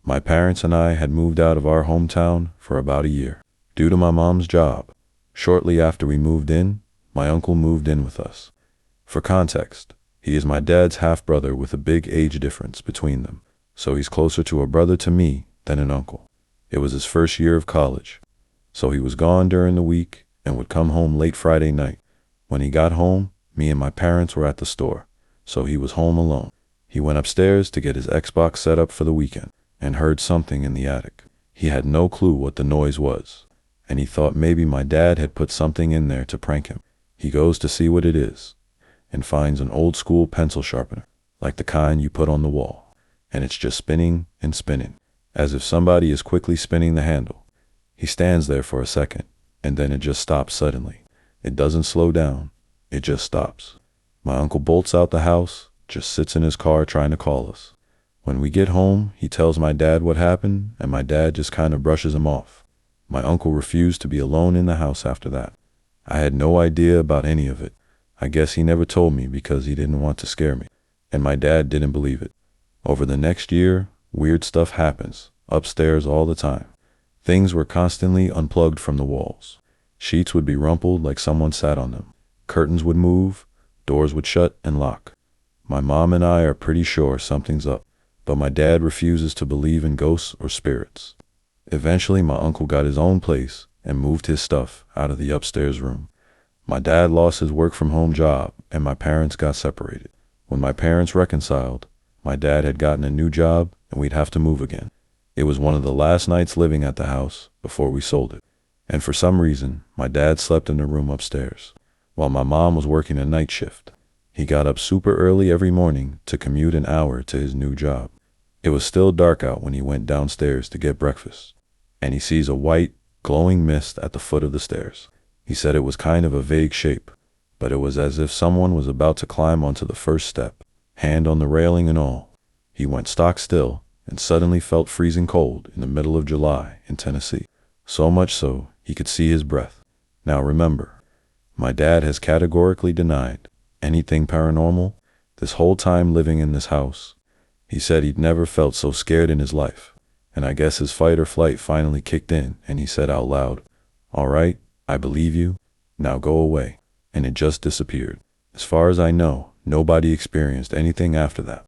My parents and I had moved out of our hometown for about a year, due to my mom's job. Shortly after we moved in, my uncle moved in with us. For context, he is my dad's half-brother with a big age difference between them, so he's closer to a brother to me than an uncle. It was his first year of college, so he was gone during the week and would come home late Friday night. When he got home, me and my parents were at the store, so he was home alone. He went upstairs to get his Xbox set up for the weekend and heard something in the attic. He had no clue what the noise was, and he thought maybe my dad had put something in there to prank him. He goes to see what it is and finds an old school pencil sharpener, like the kind you put on the wall, and it's just spinning and spinning, as if somebody is quickly spinning the handle. He stands there for a second, and then it just stops suddenly. It doesn't slow down, it just stops. My uncle bolts out the house, just sits in his car trying to call us. When we get home, he tells my dad what happened, and my dad just kind of brushes him off. My uncle refused to be alone in the house after that. I had no idea about any of it. I guess he never told me because he didn't want to scare me, and my dad didn't believe it. Over the next year, weird stuff happens, upstairs all the time. Things were constantly unplugged from the walls. Sheets would be rumpled like someone sat on them. Curtains would move, doors would shut and lock. My mom and I are pretty sure something's up, but my dad refuses to believe in ghosts or spirits. Eventually, my uncle got his own place and moved his stuff out of the upstairs room. My dad lost his work-from-home job, and my parents got separated. When my parents reconciled, my dad had gotten a new job, and we'd have to move again. It was one of the last nights living at the house before we sold it, and for some reason, my dad slept in the room upstairs, while my mom was working a night shift. He got up super early every morning to commute an hour to his new job. It was still dark out when he went downstairs to get breakfast, and he sees a white, glowing mist at the foot of the stairs. He said it was kind of a vague shape, but it was as if someone was about to climb onto the first step, hand on the railing and all. He went stock still and suddenly felt freezing cold in the middle of July in Tennessee, so much so he could see his breath. Now remember, my dad has categorically denied anything paranormal this whole time living in this house. He said he'd never felt so scared in his life, and I guess his fight or flight finally kicked in, and he said out loud, "All right, I believe you, now go away," and it just disappeared. As far as I know, nobody experienced anything after that.